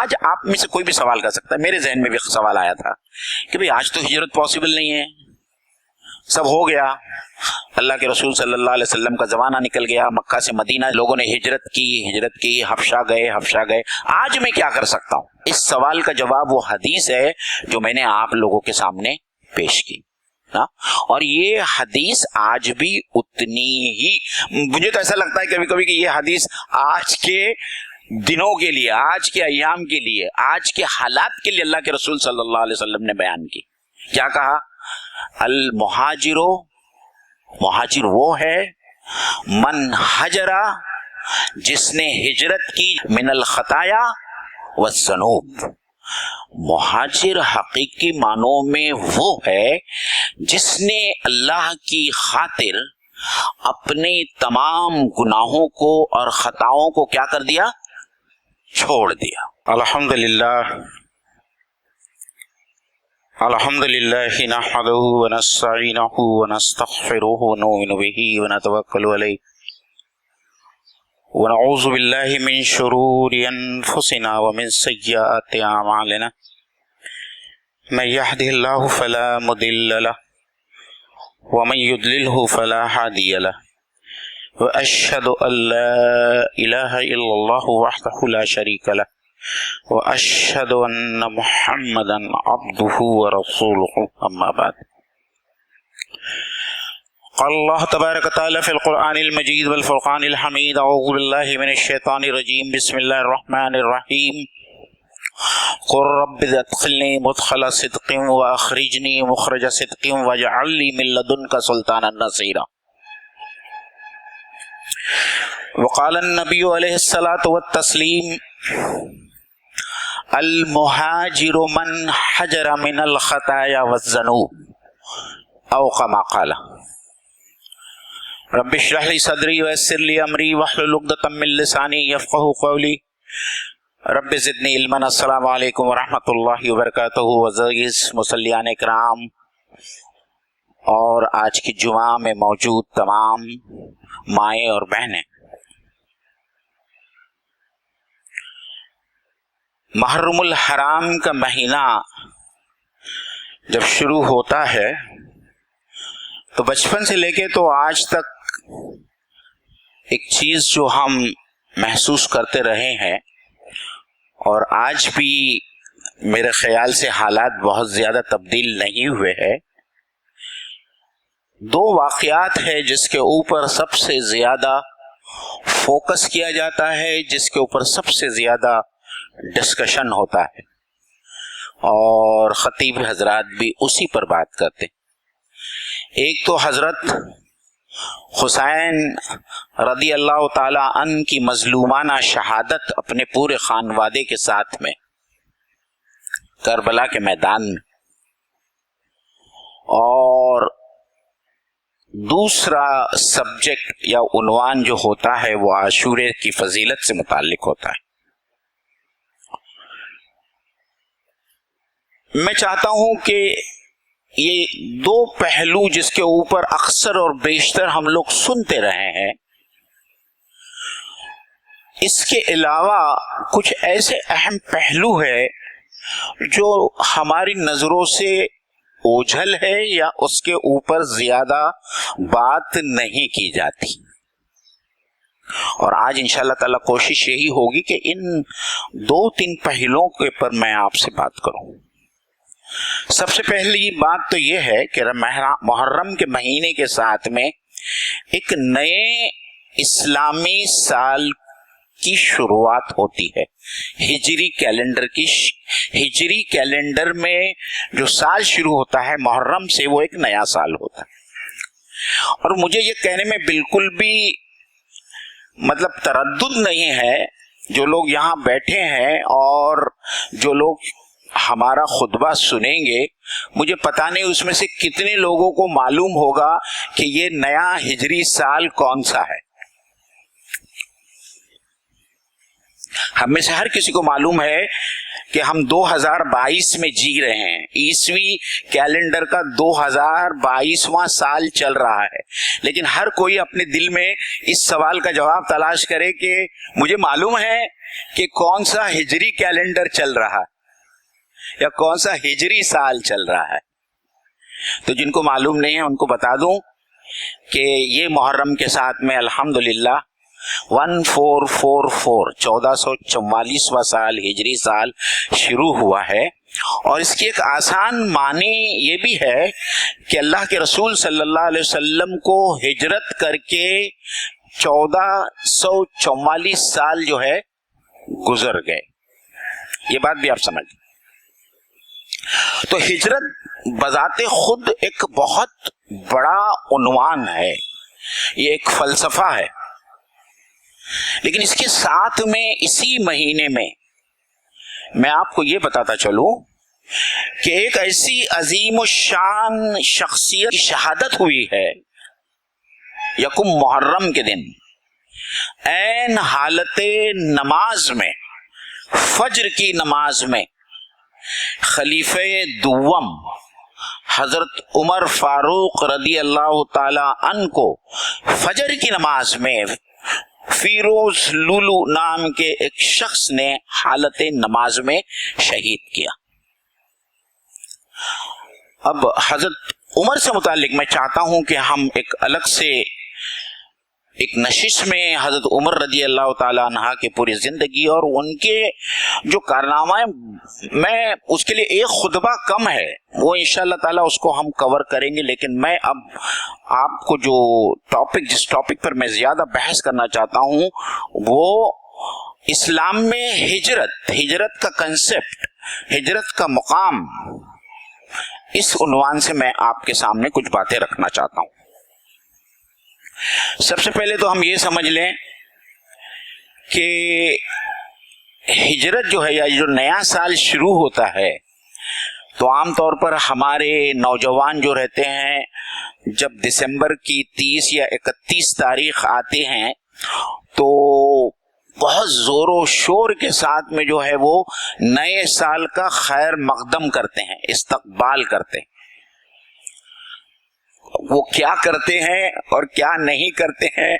آج آپ میں سے کوئی بھی سوال کر سکتا ہے، میرے ذہن میں بھی سوال آیا تھا کہ بھئی آج تو ہجرت پاسبل نہیں ہے، سب ہو گیا، اللہ کے رسول صلی اللہ علیہ وسلم کا زمانہ نکل گیا، مکہ سے مدینہ لوگوں نے ہجرت کی، حبشہ گئے، آج میں کیا کر سکتا ہوں؟ اس سوال کا جواب وہ حدیث ہے جو میں نے آپ لوگوں کے سامنے پیش کی، اور یہ حدیث آج بھی اتنی ہی، مجھے تو ایسا لگتا ہے کبھی کبھی کہ یہ حدیث آج کے دنوں کے لیے، آج کے ایام کے لیے، آج کے حالات کے لیے اللہ کے رسول صلی اللہ علیہ وسلم نے بیان کی۔ کیا کہا؟ مہاجر وہ ہے من حجرا، جس نے ہجرت کی، من الخطایا والذنوب۔ مہاجر حقیقی معنوں میں وہ ہے جس نے اللہ کی خاطر اپنے تمام گناہوں کو اور خطاؤں کو کیا کر دیا؟ چھوڑ دیا۔ الحمدللہ نحمده ونستعینه ونستغفره ونؤمن به ونتوکل علیہ ونعوذ باللہ من شرور انفسنا ومن سیئات اعمالنا من يهده الله فلا مضل له ومن يضلله فلا هادي له واشهد ان لا اله الا الله وحده لا شريك له واشهد ان محمدا عبده ورسوله اما بعد۔ قال الله تبارك وتعالى في القرآن المجيد والفرقان الحميد، أعوذ بالله من الشيطان الرجيم، بسم الله الرحمن الرحيم، قل رب ادخلني مدخل صدق وأخرجني مخرج صدق واجعل لي من لدنك سلطانا نصيرا۔ وقال النبي عليه الصلاة والتسليم المهاجر من حجر من الخطايا والذنوب أو كما قال۔ رب اشرح لي صدري ويسر لي امري واحلل عقدة من لساني يفقهوا قولي رب زدنی علما۔ السلام علیکم ورحمۃ اللہ وبرکاتہ۔ عزیز مصلیان اکرام اور آج کی جمعہ میں موجود تمام مائیں اور بہنیں، محرم الحرام کا مہینہ جب شروع ہوتا ہے تو بچپن سے لے کے تو آج تک ایک چیز جو ہم محسوس کرتے رہے ہیں، اور آج بھی میرے خیال سے حالات بہت زیادہ تبدیل نہیں ہوئے ہیں، دو واقعات ہیں جس کے اوپر سب سے زیادہ فوکس کیا جاتا ہے، جس کے اوپر سب سے زیادہ ڈسکشن ہوتا ہے، اور خطیب حضرات بھی اسی پر بات کرتے ہیں۔ ایک تو حضرت حسین رضی اللہ تعالی عنہ کی مظلومانہ شہادت اپنے پورے خانوادے کے ساتھ میں کربلا کے میدان میں، اور دوسرا سبجیکٹ یا عنوان جو ہوتا ہے وہ عاشورے کی فضیلت سے متعلق ہوتا ہے۔ میں چاہتا ہوں کہ یہ دو پہلو جس کے اوپر اکثر اور بیشتر ہم لوگ سنتے رہے ہیں، اس کے علاوہ کچھ ایسے اہم پہلو ہے جو ہماری نظروں سے اوجھل ہے یا اس کے اوپر زیادہ بات نہیں کی جاتی، اور آج انشاءاللہ تعالی کوشش یہی ہوگی کہ ان دو تین پہلوؤں کے پر میں آپ سے بات کروں۔ سب سے پہلی بات تو یہ ہے کہ محرم کے مہینے کے ساتھ میں ایک نئے اسلامی سال کی شروعات ہوتی ہے۔ ہجری کیلنڈر میں جو سال شروع ہوتا ہے محرم سے، وہ ایک نیا سال ہوتا ہے، اور مجھے یہ کہنے میں بالکل بھی تردد نہیں ہے، جو لوگ یہاں بیٹھے ہیں اور جو لوگ ہمارا خطبہ سنیں گے، مجھے پتا نہیں اس میں سے کتنے لوگوں کو معلوم ہوگا کہ یہ نیا ہجری سال کون سا ہے۔ ہم میں سے ہر کسی کو معلوم ہے کہ ہم 2022 میں جی رہے ہیں، عیسوی کیلنڈر کا 2022واں سال چل رہا ہے، لیکن ہر کوئی اپنے دل میں اس سوال کا جواب تلاش کرے کہ مجھے معلوم ہے کہ کون سا ہجری کیلنڈر چل رہا ہے یا کون سا ہجری سال چل رہا ہے۔ تو جن کو معلوم نہیں ہے ان کو بتا دوں کہ یہ محرم کے ساتھ میں الحمدللہ 1444 1444واں سال ہجری سال شروع ہوا ہے، اور اس کی ایک آسان معنی یہ بھی ہے کہ اللہ کے رسول صلی اللہ علیہ وسلم کو ہجرت کر کے 1444 سال جو ہے گزر گئے، یہ بات بھی آپ سمجھ۔ تو ہجرت بذات خود ایک بہت بڑا عنوان ہے، یہ ایک فلسفہ ہے، لیکن اس کے ساتھ میں اسی مہینے میں آپ کو یہ بتاتا چلوں کہ ایک ایسی عظیم الشان شخصیت کی شہادت ہوئی ہے یکم محرم کے دن، عین حالت نماز میں، فجر کی نماز میں خلیفہ دوم حضرت عمر فاروق رضی اللہ تعالی عنہ کو فجر کی نماز میں فیروز لولو نام کے ایک شخص نے حالت نماز میں شہید کیا۔ اب حضرت عمر سے متعلق میں چاہتا ہوں کہ ہم ایک الگ سے ایک نشست میں حضرت عمر رضی اللہ تعالیٰ عنہ کے پوری زندگی اور ان کے جو کارنامہ ہیں، میں اس کے لیے ایک خطبہ کم ہے، وہ انشاءاللہ تعالیٰ اس کو ہم کور کریں گے، لیکن میں اب آپ کو جو جس ٹاپک پر میں زیادہ بحث کرنا چاہتا ہوں وہ اسلام میں ہجرت کا کنسپٹ، ہجرت کا مقام، اس عنوان سے میں آپ کے سامنے کچھ باتیں رکھنا چاہتا ہوں۔ سب سے پہلے تو ہم یہ سمجھ لیں کہ ہجرت جو ہے یا جو نیا سال شروع ہوتا ہے تو عام طور پر ہمارے نوجوان جو رہتے ہیں جب دسمبر کی 30 یا 31 تاریخ آتے ہیں تو بہت زور و شور کے ساتھ میں جو ہے وہ نئے سال کا خیر مقدم کرتے ہیں، استقبال کرتے ہیں۔ وہ کیا کرتے ہیں اور کیا نہیں کرتے ہیں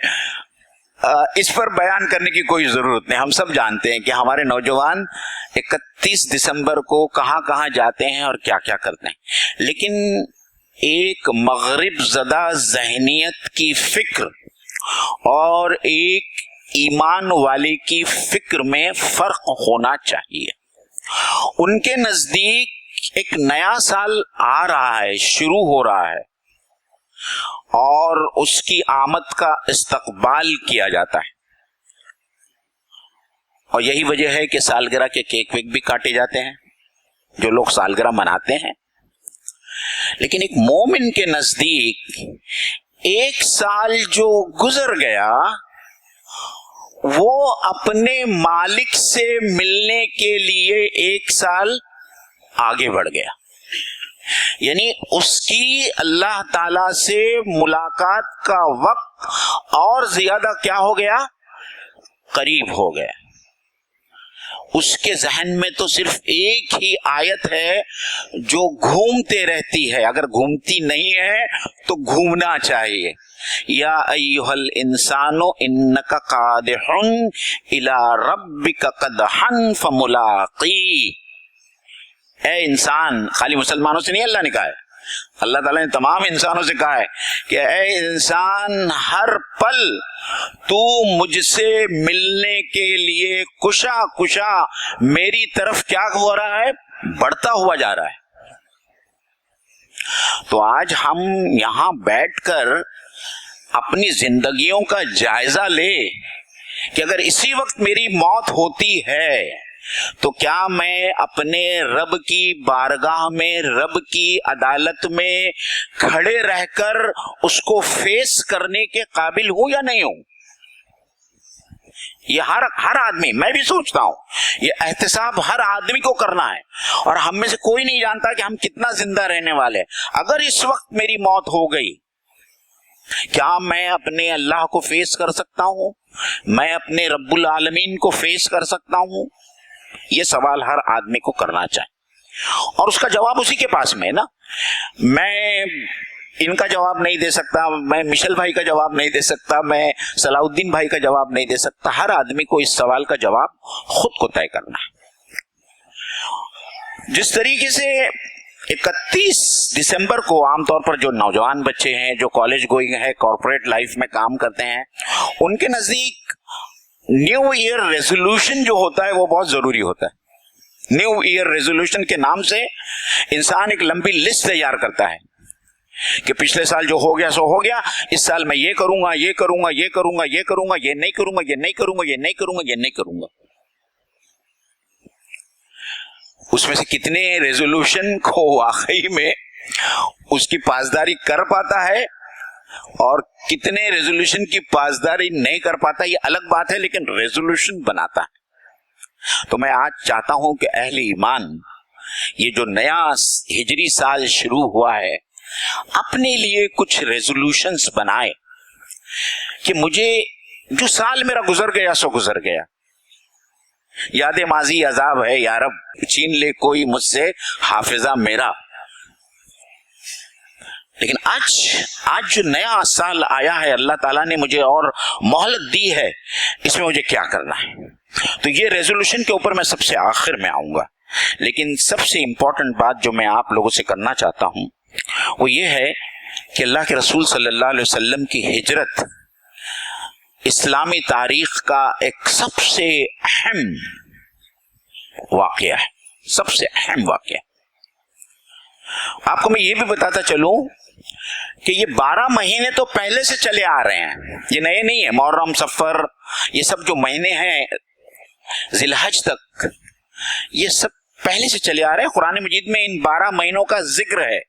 اس پر بیان کرنے کی کوئی ضرورت نہیں، ہم سب جانتے ہیں کہ ہمارے نوجوان 31 دسمبر کو کہاں کہاں جاتے ہیں اور کیا کیا کرتے ہیں، لیکن ایک مغرب زدہ ذہنیت کی فکر اور ایک ایمان والے کی فکر میں فرق ہونا چاہیے۔ ان کے نزدیک ایک نیا سال آ رہا ہے، شروع ہو رہا ہے اور اس کی آمد کا استقبال کیا جاتا ہے، اور یہی وجہ ہے کہ سالگرہ کے کیک ویک بھی کاٹے جاتے ہیں جو لوگ سالگرہ مناتے ہیں۔ لیکن ایک مومن کے نزدیک ایک سال جو گزر گیا وہ اپنے مالک سے ملنے کے لیے ایک سال آگے بڑھ گیا، یعنی اس کی اللہ تعالی سے ملاقات کا وقت اور زیادہ کیا ہو گیا، قریب ہو گیا۔ اس کے ذہن میں تو صرف ایک ہی آیت ہے جو گھومتے رہتی ہے، اگر گھومتی نہیں ہے تو گھومنا چاہیے، یا ایھا الانسان انک قادح الی ربک قدحا فملاقی۔ اے انسان، خالی مسلمانوں سے نہیں اللہ نے کہا ہے، اللہ تعالیٰ نے تمام انسانوں سے کہا ہے کہ اے انسان ہر پل تو مجھ سے ملنے کے لیے کشا میری طرف کیا ہو رہا ہے، بڑھتا ہوا جا رہا ہے۔ تو آج ہم یہاں بیٹھ کر اپنی زندگیوں کا جائزہ لے کہ اگر اسی وقت میری موت ہوتی ہے تو کیا میں اپنے رب کی بارگاہ میں، رب کی عدالت میں کھڑے رہ کر اس کو فیس کرنے کے قابل ہوں یا نہیں ہوں؟ یہ ہر آدمی، میں بھی سوچتا ہوں یہ احتساب ہر آدمی کو کرنا ہے، اور ہم میں سے کوئی نہیں جانتا کہ ہم کتنا زندہ رہنے والے۔ اگر اس وقت میری موت ہو گئی کیا میں اپنے اللہ کو فیس کر سکتا ہوں؟ میں اپنے رب العالمین کو فیس کر سکتا ہوں؟ یہ سوال ہر آدمی کو کرنا چاہیے اور اس کا جواب اسی کے پاس میں ہے نا. میں ان کا جواب نہیں دے سکتا, میں مشل بھائی کا جواب نہیں دے سکتا, میں صلاح الدین بھائی کا جواب نہیں دے سکتا. ہر آدمی کو اس سوال کا جواب خود کو طے کرنا ہے. جس طریقے سے 31 دسمبر کو عام طور پر جو نوجوان بچے ہیں, جو کالج گوئنگ ہے, کارپوریٹ لائف میں کام کرتے ہیں, ان کے نزدیک نیو ایئر ریزولوشن جو ہوتا ہے وہ بہت ضروری ہوتا ہے. نیو ایئر ریزولوشن کے نام سے انسان ایک لمبی لسٹ تیار کرتا ہے کہ پچھلے سال جو ہو گیا سو ہو گیا, اس سال میں یہ کروں گا, یہ کروں گا, یہ کروں گا, یہ کروں گا, یہ نہیں کروں گا, یہ نہیں کروں گا, یہ نہیں کروں گا, یہ نہیں کروں گا. اس میں سے کتنے ریزولوشن کو واقعی میں اس کی پاسداری کر پاتا ہے اور کتنے ریزولوشن کی پاسداری نہیں کر پاتا, یہ الگ بات ہے, لیکن ریزولوشن بناتا ہے. تو میں آج چاہتا ہوں کہ اہل ایمان یہ جو نیا ہجری سال شروع ہوا ہے, اپنے لیے کچھ ریزولوشنز بنائے کہ مجھے جو سال میرا گزر گیا سو گزر گیا, یاد ماضی عذاب ہے یا رب, چھین لے کوئی مجھ سے حافظہ میرا. لیکن آج جو نیا سال آیا ہے, اللہ تعالیٰ نے مجھے اور مہلت دی ہے, اس میں مجھے کیا کرنا ہے. تو یہ ریزولوشن کے اوپر میں سب سے آخر میں آؤں گا, لیکن سب سے امپورٹنٹ بات جو میں آپ لوگوں سے کرنا چاہتا ہوں وہ یہ ہے کہ اللہ کے رسول صلی اللہ علیہ وسلم کی ہجرت اسلامی تاریخ کا ایک سب سے اہم واقعہ ہے, سب سے اہم واقعہ. آپ کو میں یہ بھی بتاتا چلوں کہ یہ 12 مہینے تو پہلے سے چلے آ رہے ہیں, یہ نئے نہیں ہیں. محرم, صفر, یہ سب جو مہینے ہیں ذی الحج تک, یہ سب پہلے سے چلے آ رہے ہیں. قرآن مجید میں ان 12 مہینوں کا ذکر ہے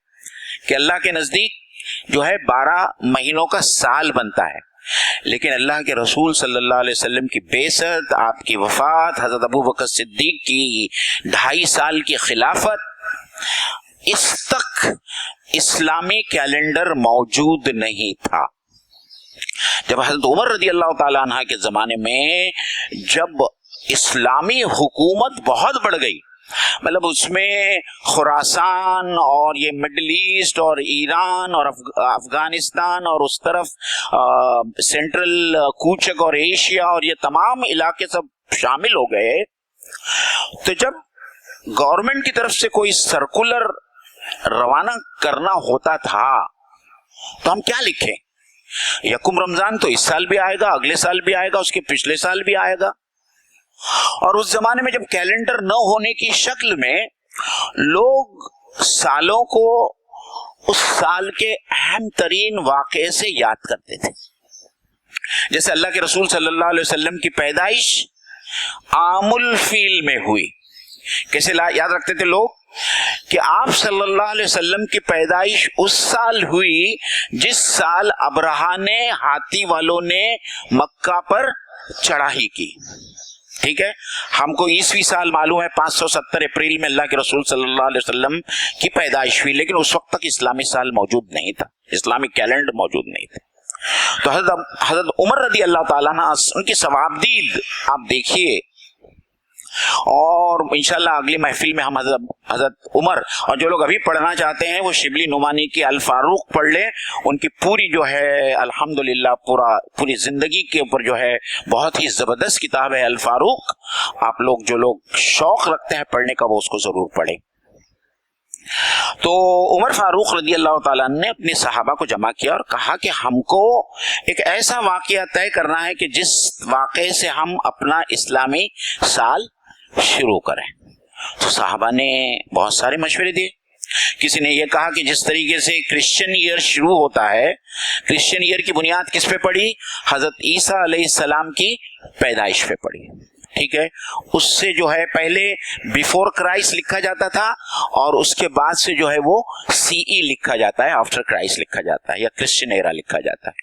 کہ اللہ کے نزدیک جو ہے 12 مہینوں کا سال بنتا ہے. لیکن اللہ کے رسول صلی اللہ علیہ وسلم کی بعثت, آپ کی وفات, حضرت ابو بکر صدیق کی 2.5 سال کی خلافت, اس تک اسلامی کیلنڈر موجود نہیں تھا. جب حضرت عمر رضی اللہ تعالیٰ عنہ کے زمانے میں جب اسلامی حکومت بہت بڑھ گئی, مطلب اس میں خراسان اور یہ مڈل ایسٹ اور ایران اور افغانستان اور اس طرف سینٹرل کوچک اور ایشیا اور یہ تمام علاقے سب شامل ہو گئے, تو جب گورنمنٹ کی طرف سے کوئی سرکولر روانہ کرنا ہوتا تھا تو ہم کیا لکھیں؟ یکم رمضان تو اس سال بھی آئے گا, اگلے سال بھی آئے گا, اس کے پچھلے سال بھی آئے گا. اور اس زمانے میں جب کیلنڈر نہ ہونے کی شکل میں لوگ سالوں کو اس سال کے اہم ترین واقعے سے یاد کرتے تھے. جیسے اللہ کے رسول صلی اللہ علیہ وسلم کی پیدائش عام الفیل میں ہوئی. کیسے یاد رکھتے تھے لوگ کہ آپ صلی اللہ علیہ وسلم کی پیدائش اس سال ہوئی جس سال ابرہہ نے, ہاتھی والوں نے مکہ پر چڑھائی کی. ٹھیک ہے, ہم کو عیسوی سال معلوم ہے 570 اپریل میں اللہ کے رسول صلی اللہ علیہ وسلم کی پیدائش ہوئی, لیکن اس وقت تک اسلامی سال موجود نہیں تھا, اسلامی کیلنڈر موجود نہیں تھا. تو حضرت عمر رضی اللہ تعالیٰ عنہ, ان کی ثوابدید آپ دیکھیے, اور انشاءاللہ اگلی محفل میں ہم حضرت عمر, اور جو لوگ ابھی پڑھنا چاہتے ہیں وہ شبلی نعمانی کی الفاروق پڑھ لیں. ان کی پوری جو ہے الحمدللہ پوری زندگی کے اوپر جو ہے بہت ہی زبردست کتاب ہے الفاروق. آپ لوگ جو لوگ شوق رکھتے ہیں پڑھنے کا وہ اس کو ضرور پڑھیں. تو عمر فاروق رضی اللہ تعالیٰ نے اپنے صحابہ کو جمع کیا اور کہا کہ ہم کو ایک ایسا واقعہ طے کرنا ہے کہ جس واقعے سے ہم اپنا اسلامی سال شروع کریں. تو صحابہ نے بہت سارے مشورے دیے. کسی نے یہ کہا کہ جس طریقے سے کرسچن ایئر شروع ہوتا ہے, کرسچن ایئر کی بنیاد کس پہ پڑی؟ حضرت عیسیٰ علیہ السلام کی پیدائش پہ پڑی. ٹھیک ہے, اس سے جو ہے پہلے بیفور کرائسٹ لکھا جاتا تھا اور اس کے بعد سے جو ہے وہ سی ای لکھا جاتا ہے, آفٹر کرائسٹ لکھا جاتا ہے, یا کرسچن ایرا لکھا جاتا ہے.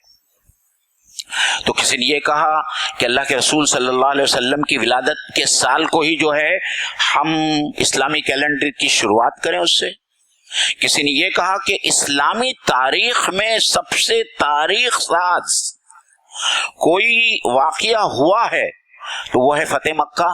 تو کسی نے یہ کہا کہ اللہ کے رسول صلی اللہ علیہ وسلم کی ولادت کے سال کو ہی جو ہے ہم اسلامی کیلنڈر کی شروعات کریں اس سے. کسی نے یہ کہا کہ اسلامی تاریخ میں سب سے تاریخ ساز کوئی واقعہ ہوا ہے تو وہ ہے فتح مکہ.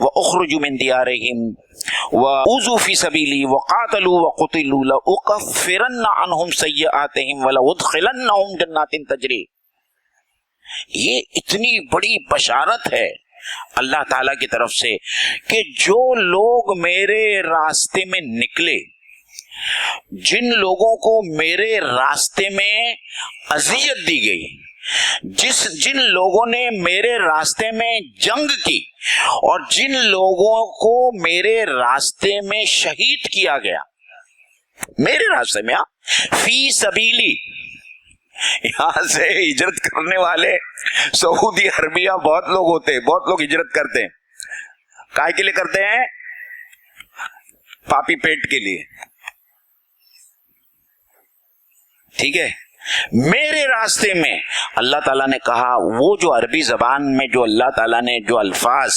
وَأُخْرِجُوا مِن دِيَارِهِمْ وَأُوذُوا فِي سَبِيلِي وَقَاتَلُوا وَقُتِلُوا لَأُكَفِّرَنَّ عَنْهُمْ سَيِّئَاتِهِمْ وَلَأُدْخِلَنَّهُمْ جَنَّاتٍ تَجْرِي. یہ اتنی بڑی بشارت ہے اللہ تعالیٰ کی طرف سے کہ جو لوگ میرے راستے میں نکلے، جن لوگوں کو میرے راستے میں اذیت دی گئی، جن لوگوں نے میرے راستے میں جنگ کی، اور جن لوگوں کو میرے راستے میں شہید کیا گیا، میرے راستے میں فی سبیلی، یہاں سے ہجرت کرنے والے سعودی عربیہ بہت لوگ ہوتے ہیں، بہت لوگ ہجرت کرتے ہیں. کائے کے لیے کرتے ہیں؟ پاپی پیٹ کے لیے. ٹھیک ہے، میرے راستے میں اللہ تعالیٰ نے کہا، وہ جو عربی زبان میں جو اللہ تعالیٰ نے جو الفاظ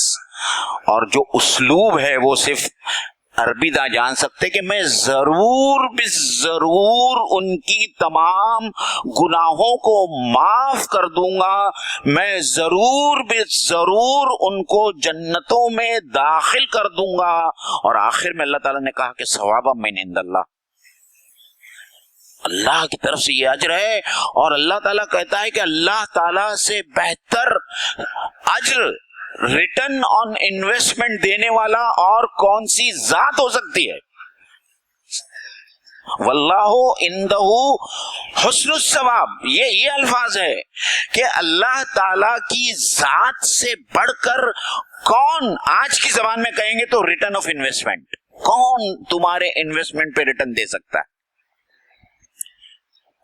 اور جو اسلوب ہے وہ صرف عربی داں جان سکتے کہ میں ضرور ضرور ان کی تمام گناہوں کو معاف کر دوں گا، میں ضرور ضرور ان کو جنتوں میں داخل کر دوں گا. اور آخر میں اللہ تعالیٰ نے کہا کہ ثوابا من عند اللہ، اللہ کی طرف سے یہ اجر ہے. اور اللہ تعالیٰ کہتا ہے کہ اللہ تعالیٰ سے بہتر اجر، ریٹرن آن انویسٹمنٹ دینے والا اور کون سی ذات ہو سکتی ہے؟ واللہ عندہ حسن الثواب. یہ الفاظ ہے کہ اللہ تعالیٰ کی ذات سے بڑھ کر کون، آج کی زبان میں کہیں گے تو ریٹرن آف انویسٹمنٹ، کون تمہارے انویسٹمنٹ پہ ریٹرن دے سکتا ہے؟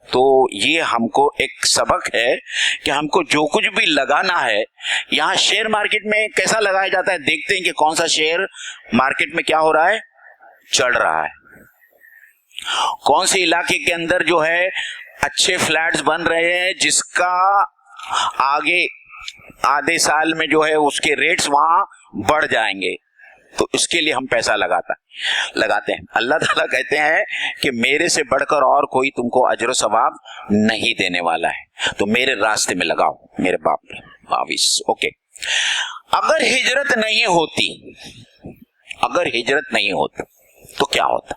تو یہ ہم کو ایک سبق ہے کہ ہم کو جو کچھ بھی لگانا ہے، یہاں شیئر مارکیٹ میں کیسا لگایا جاتا ہے، دیکھتے ہیں کہ کون سا شیئر مارکیٹ میں کیا ہو رہا ہے، چڑھ رہا ہے، کون سے علاقے کے اندر جو ہے اچھے فلیٹس بن رہے ہیں جس کا آگے آدھے سال میں جو ہے اس کے ریٹس وہاں بڑھ جائیں گے، تو اس کے لیے ہم پیسہ لگاتے ہیں. اللہ تعالیٰ کہتے ہیں کہ میرے سے بڑھ کر اور کوئی تم کو اجر و ثواب نہیں دینے والا ہے، تو میرے راستے میں لگاؤ میرے باپ. اوکے، اگر ہجرت نہیں ہوتی تو کیا ہوتا؟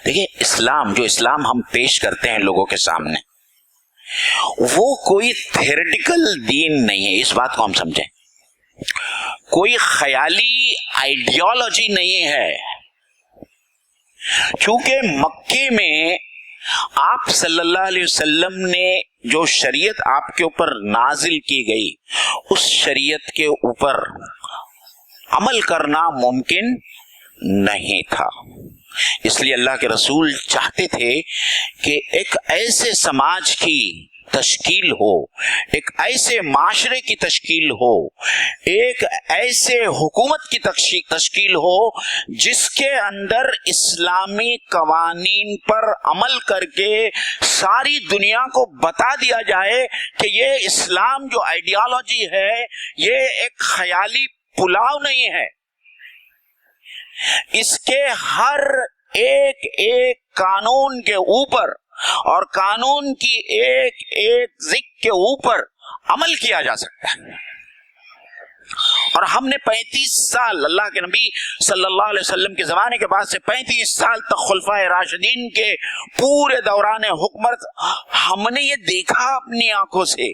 دیکھیں، جو اسلام ہم پیش کرتے ہیں لوگوں کے سامنے، وہ کوئی تھیوریٹیکل دین نہیں ہے، اس بات کو ہم سمجھیں. کوئی خیالی آئیڈیالوجی نہیں ہے. چونکہ مکے میں آپ صلی اللہ علیہ وسلم نے جو شریعت آپ کے اوپر نازل کی گئی، اس شریعت کے اوپر عمل کرنا ممکن نہیں تھا. اس لیے اللہ کے رسول چاہتے تھے کہ ایک ایسے سماج کی تشکیل ہو، ایک ایسے معاشرے کی تشکیل ہو، ایک ایسے حکومت کی تشکیل ہو جس کے اندر اسلامی قوانین پر عمل کر کے ساری دنیا کو بتا دیا جائے کہ یہ اسلام جو آئیڈیالوجی ہے یہ ایک خیالی پلاؤ نہیں ہے. اس کے ہر ایک قانون کے اوپر اور قانون کی ایک ذکر کے اوپر عمل کیا جا سکتا ہے. اور ہم نے 35 سال اللہ کے نبی صلی اللہ علیہ وسلم کے زمانے کے بعد سے 35 سال تک خلفائے راشدین کے پورے دوران حکومت ہم نے یہ دیکھا اپنی آنکھوں سے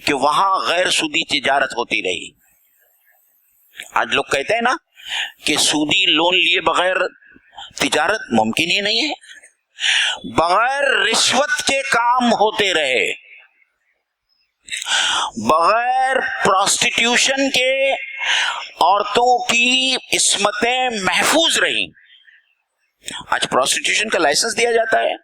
کہ وہاں غیر سودی تجارت ہوتی رہی. آج لوگ کہتے ہیں نا کہ سودی لون لیے بغیر تجارت ممکن ہی نہیں ہے، بغیر رشوت کے کام ہوتے رہے، بغیر پروسٹیٹیوشن کے عورتوں کی عصمتیں محفوظ رہیں. آج پروسٹیٹیوشن کا لائسنس دیا جاتا ہے.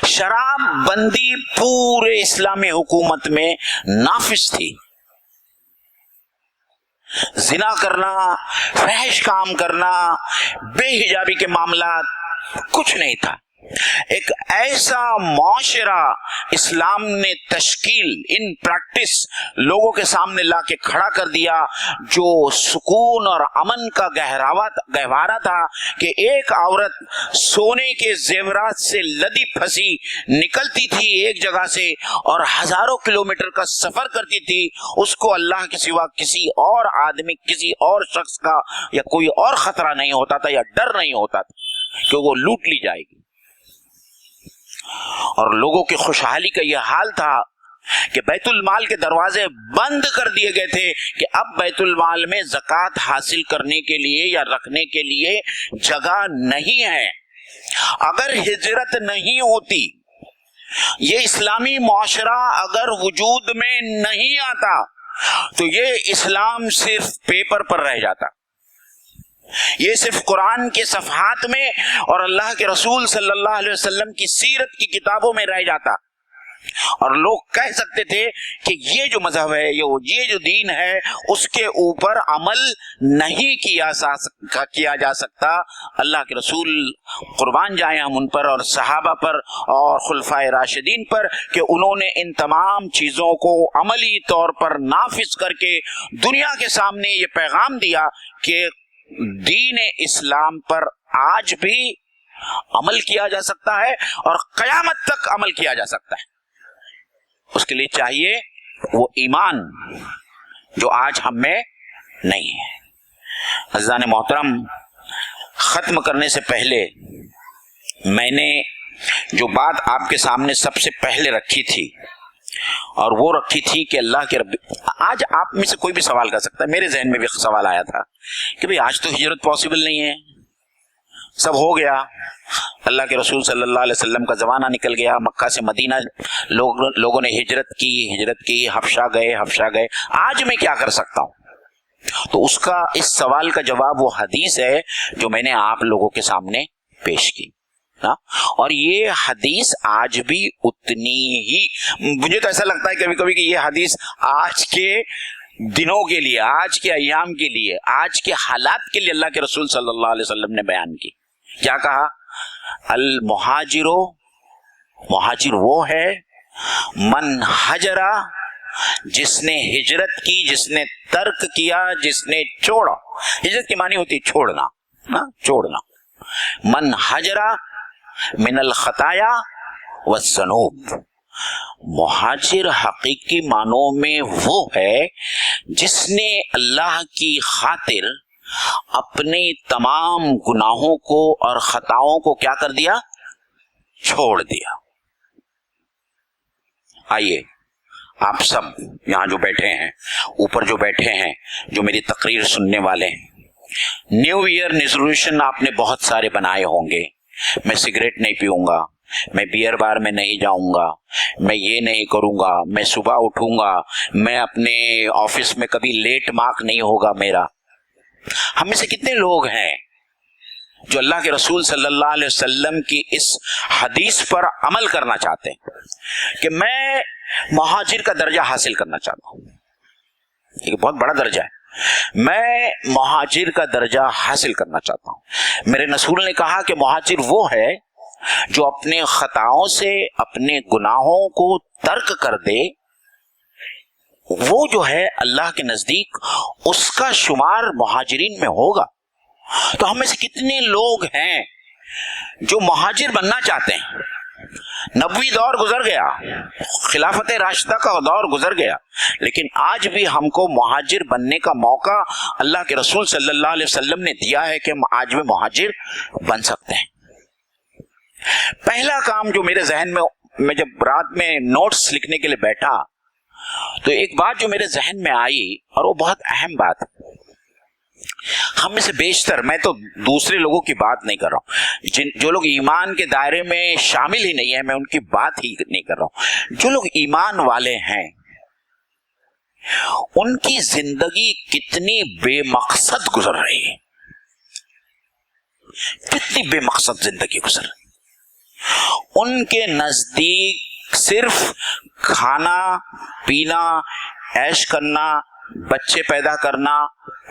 شراب بندی پورے اسلامی حکومت میں نافذ تھی. زنا کرنا، فحش کام کرنا، بے حجابی کے معاملات کچھ نہیں تھا. ایک ایسا معاشرہ اسلام نے تشکیل ان پریکٹس لوگوں کے سامنے لا کے کھڑا کر دیا جو سکون اور امن کا گہوارہ تھا کہ ایک عورت سونے کے زیورات سے لدی پھنسی نکلتی تھی ایک جگہ سے اور ہزاروں کلومیٹر کا سفر کرتی تھی، اس کو اللہ کے سوا کسی اور آدمی، کسی اور شخص کا یا کوئی اور خطرہ نہیں ہوتا تھا یا ڈر نہیں ہوتا تھا کہ وہ لوٹ لی جائے گی۔ اور لوگوں کی خوشحالی کا یہ حال تھا کہ بیت المال کے دروازے بند کر دیے گئے تھے کہ اب بیت المال میں زکوٰۃ حاصل کرنے کے لیے یا رکھنے کے لیے جگہ نہیں ہے۔ اگر ہجرت نہیں ہوتی، یہ اسلامی معاشرہ اگر وجود میں نہیں آتا تو یہ اسلام صرف پیپر پر رہ جاتا، یہ صرف قرآن کے صفحات میں اور اللہ کے رسول صلی اللہ علیہ وسلم کی سیرت کی کتابوں میں رہ جاتا، اور لوگ کہہ سکتے تھے کہ یہ جو مذہب ہے، یہ جو دین ہے، اس کے اوپر عمل نہیں کیا جا سکتا۔ اللہ کے رسول قربان جائیں ہم ان پر اور صحابہ پر اور خلفائے راشدین پر کہ انہوں نے ان تمام چیزوں کو عملی طور پر نافذ کر کے دنیا کے سامنے یہ پیغام دیا کہ دین اسلام پر آج بھی عمل کیا جا سکتا ہے اور قیامت تک عمل کیا جا سکتا ہے۔ اس کے لیے چاہیے وہ ایمان جو آج ہم میں نہیں ہے۔ عزیزان محترم، ختم کرنے سے پہلے میں نے جو بات آپ کے سامنے سب سے پہلے رکھی تھی اور وہ رکھی تھی کہ اللہ کے رب، آج آپ میں سے کوئی بھی سوال کر سکتا ہے، میرے ذہن میں بھی سوال آیا تھا کہ بھئی آج تو ہجرت پاسبل نہیں ہے، سب ہو گیا، اللہ کے رسول صلی اللہ علیہ وسلم کا زمانہ نکل گیا، مکہ سے مدینہ لوگوں نے ہجرت کی، حبشہ گئے، آج میں کیا کر سکتا ہوں؟ تو اس سوال کا جواب وہ حدیث ہے جو میں نے آپ لوگوں کے سامنے پیش کی، اور یہ حدیث آج بھی اتنی ہی، مجھے تو ایسا لگتا ہے کبھی کبھی کہ یہ حدیث آج کے دنوں کے لیے، آج کے ایام کے لیے، آج کے حالات کے لیے اللہ کے رسول صلی اللہ علیہ وسلم نے بیان کی۔ کیا کہا؟ مہاجر وہ ہے من حجرا، جس نے ہجرت کی، جس نے ترک کیا، جس نے چھوڑا۔ ہجرت کی معنی ہوتی ہے چھوڑنا۔ من حجرا من الخطایا والذنوب، مہاجر حقیقی معنوں میں وہ ہے جس نے اللہ کی خاطر اپنے تمام گناہوں کو اور خطاؤں کو کیا کر دیا؟ چھوڑ دیا۔ آئیے آپ سب یہاں جو بیٹھے ہیں، اوپر جو بیٹھے ہیں، جو میری تقریر سننے والے ہیں، نیو ایئر ریزولوشن آپ نے بہت سارے بنائے ہوں گے، میں سگریٹ نہیں پیوں گا، میں بیئر بار میں نہیں جاؤں گا، میں یہ نہیں کروں گا، میں صبح اٹھوں گا، میں اپنے آفس میں کبھی لیٹ مارک نہیں ہوگا میرا۔ ہم میں سے کتنے لوگ ہیں جو اللہ کے رسول صلی اللہ علیہ وسلم کی اس حدیث پر عمل کرنا چاہتے ہیں کہ میں مہاجر کا درجہ حاصل کرنا چاہتا ہوں؟ یہ بہت بڑا درجہ ہے، میں مہاجر کا درجہ حاصل کرنا چاہتا ہوں۔ میرے رسول نے کہا کہ مہاجر وہ ہے جو اپنے خطاؤں سے، اپنے گناہوں کو ترک کر دے، وہ جو ہے اللہ کے نزدیک اس کا شمار مہاجرین میں ہوگا۔ تو ہم میں سے کتنے لوگ ہیں جو مہاجر بننا چاہتے ہیں؟ نبوی دور گزر گیا، خلافت راشدہ کا دور گزر گیا، لیکن آج بھی ہم کو مہاجر بننے کا موقع اللہ کے رسول صلی اللہ علیہ وسلم نے دیا ہے کہ ہم آج بھی مہاجر بن سکتے ہیں۔ پہلا کام جو میرے ذہن میں جب رات میں نوٹس لکھنے کے لیے بیٹھا تو ایک بات جو میرے ذہن میں آئی، اور وہ بہت اہم بات، ہم میں سے بیشتر، میں تو دوسرے لوگوں کی بات نہیں کر رہا ہوں، جو لوگ ایمان کے دائرے میں شامل ہی نہیں ہیں، میں ان کی بات ہی نہیں کر رہا ہوں، جو لوگ ایمان والے ہیں ان کی زندگی کتنی بے مقصد گزر رہی ہے، کتنی بے مقصد زندگی گزر رہی ہے۔ ان کے نزدیک صرف کھانا پینا، عیش کرنا، بچے پیدا کرنا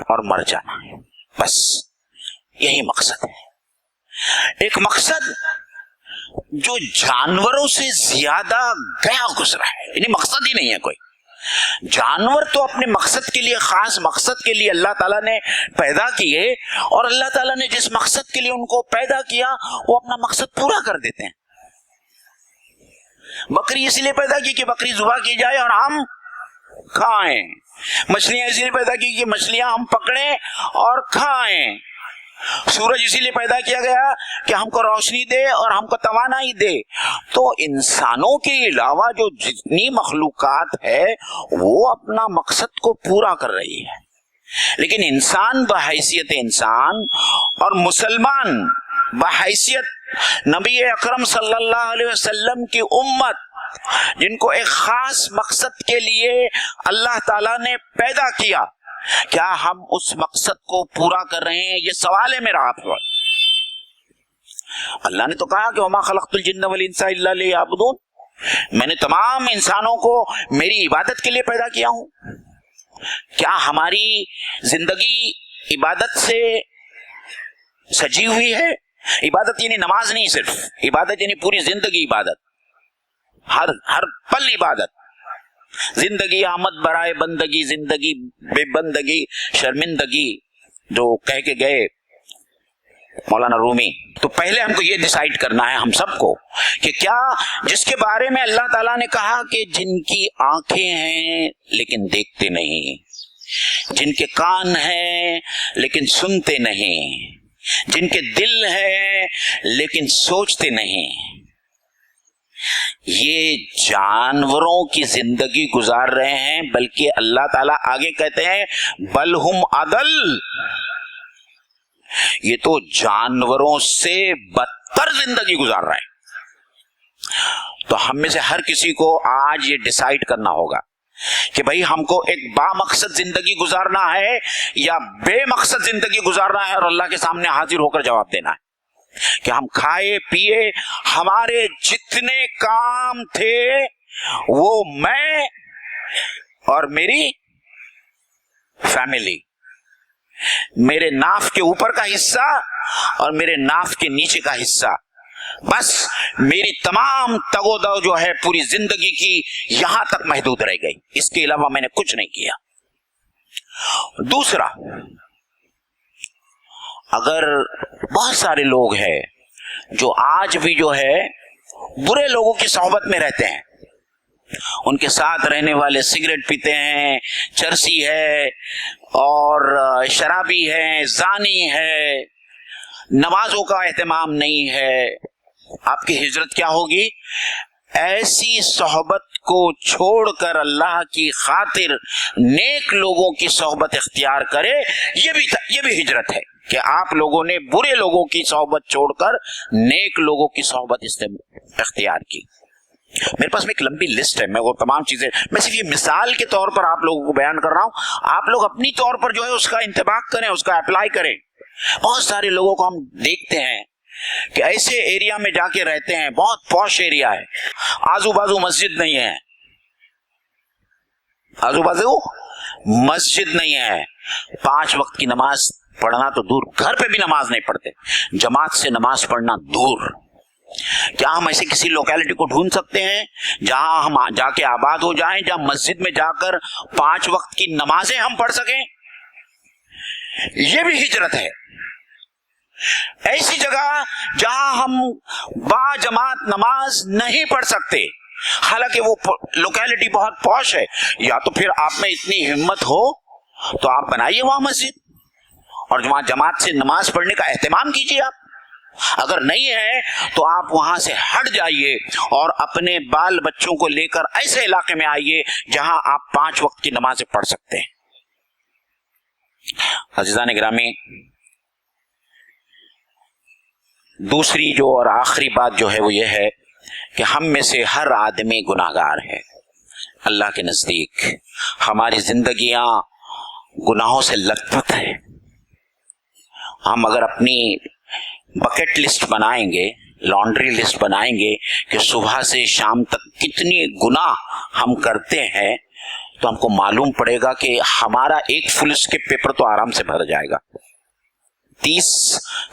اور مر جانا، بس یہی مقصد ہے۔ ایک مقصد جو جانوروں سے زیادہ گیا گزرا ہے، یعنی مقصد ہی نہیں ہے کوئی. جانور تو اپنے مقصد کے لیے، خاص مقصد کے لیے اللہ تعالیٰ نے پیدا کیے، اور اللہ تعالیٰ نے جس مقصد کے لیے ان کو پیدا کیا وہ اپنا مقصد پورا کر دیتے ہیں. بکری اس لیے پیدا کی کہ بکری ذبح کی جائے اور ہم کھائیں. مچھلیاں اسی لیے پیدا کی کہ مچھلیاں ہم پکڑیں اور کھائیں. سورج اسی لیے پیدا کیا گیا کہ ہم کو روشنی دے اور ہم کو توانائی دے. تو انسانوں کے علاوہ جو جتنی مخلوقات ہے وہ اپنا مقصد کو پورا کر رہی ہے، لیکن انسان بحیثیت انسان اور مسلمان بحیثیت نبی اکرم صلی اللہ علیہ وسلم کی امت، جن کو ایک خاص مقصد کے لیے اللہ تعالیٰ نے پیدا کیا، کیا ہم اس مقصد کو پورا کر رہے ہیں؟ یہ سوال ہے میرا آپ پر. اللہ نے تو کہا کہ وما خلقت الجن والانس الا لیعبدون، میں نے تمام انسانوں کو میری عبادت کے لیے پیدا کیا ہوں. کیا ہماری زندگی عبادت سے سجی ہوئی ہے؟ عبادت یعنی نماز نہیں، صرف عبادت یعنی پوری زندگی عبادت، ہر پل عبادت. زندگی آمد برائے بندگی، زندگی بے بندگی شرمندگی، جو کہہ کے گئے مولانا رومی. تو پہلے ہم کو یہ ڈیسائیڈ کرنا ہے ہم سب کو کہ کیا جس کے بارے میں اللہ تعالیٰ نے کہا کہ جن کی آنکھیں ہیں لیکن دیکھتے نہیں، جن کے کان ہیں لیکن سنتے نہیں، جن کے دل ہیں لیکن سوچتے نہیں، یہ جانوروں کی زندگی گزار رہے ہیں. بلکہ اللہ تعالیٰ آگے کہتے ہیں بل ہم اضل، یہ تو جانوروں سے بدتر زندگی گزار رہے ہیں. تو ہم میں سے ہر کسی کو آج یہ ڈیسائیڈ کرنا ہوگا کہ بھئی ہم کو ایک با مقصد زندگی گزارنا ہے یا بے مقصد زندگی گزارنا ہے، اور اللہ کے سامنے حاضر ہو کر جواب دینا ہے کہ ہم کھائے پیے، ہمارے جتنے کام تھے وہ میں اور میری فیملی، میرے ناف کے اوپر کا حصہ اور میرے ناف کے نیچے کا حصہ، بس میری تمام تگ و دو جو ہے پوری زندگی کی یہاں تک محدود رہ گئی، اس کے علاوہ میں نے کچھ نہیں کیا. دوسرا، اگر بہت سارے لوگ ہیں جو آج بھی جو ہے برے لوگوں کی صحبت میں رہتے ہیں، ان کے ساتھ رہنے والے سگریٹ پیتے ہیں، چرسی ہے اور شرابی ہے، زانی ہے، نمازوں کا اہتمام نہیں ہے، آپ کی ہجرت کیا ہوگی؟ ایسی صحبت کو چھوڑ کر اللہ کی خاطر نیک لوگوں کی صحبت اختیار کرے. یہ بھی ہجرت ہے کہ آپ لوگوں نے برے لوگوں کی صحبت چھوڑ کر نیک لوگوں کی صحبت اختیار کی. میرے پاس میں ایک لمبی لسٹ ہے، میں وہ تمام چیزیں، میں صرف یہ مثال کے طور پر آپ لوگوں کو بیان کر رہا ہوں. آپ لوگ اپنی طور پر جو ہے اس کا انطباق کریں، اس کا اپلائی کریں. بہت سارے لوگوں کو ہم دیکھتے ہیں کہ ایسے ایریا میں جا کے رہتے ہیں، بہت پوش ایریا ہے، آزو بازو مسجد نہیں ہے، آزو بازو مسجد نہیں ہے، 5 وقت کی نماز پڑھنا تو دور، گھر پہ بھی نماز نہیں پڑھتے، جماعت سے نماز پڑھنا دور. کیا ہم ایسے کسی لوکیلٹی کو ڈھونڈ سکتے ہیں جہاں ہم جا کے آباد ہو جائیں، جہاں مسجد میں جا کر 5 وقت کی نمازیں ہم پڑھ سکیں؟ یہ بھی ہجرت ہے. ایسی جگہ جہاں ہم با جماعت نماز نہیں پڑھ سکتے، حالانکہ وہ لوکیلٹی بہت پوش ہے، یا تو پھر آپ میں اتنی ہمت ہو تو آپ بنائیے وہاں مسجد اور وہاں جماعت سے نماز پڑھنے کا اہتمام کیجیے. آپ اگر نہیں ہے تو آپ وہاں سے ہٹ جائیے اور اپنے بال بچوں کو لے کر ایسے علاقے میں آئیے جہاں آپ 5 وقت کی نمازیں پڑھ سکتے ہیں. عزیزان گرامی، دوسری جو اور آخری بات جو ہے وہ یہ ہے کہ ہم میں سے ہر آدمی گناہگار ہے. اللہ کے نزدیک ہماری زندگیاں گناہوں سے لت پت ہے. ہم اگر اپنی بکٹ لسٹ بنائیں گے، لانڈری لسٹ بنائیں گے کہ صبح سے شام تک کتنی گناہ ہم کرتے ہیں، تو ہم کو معلوم پڑے گا کہ ہمارا ایک فل اسکپ پیپر تو آرام سے بھر جائے گا. 30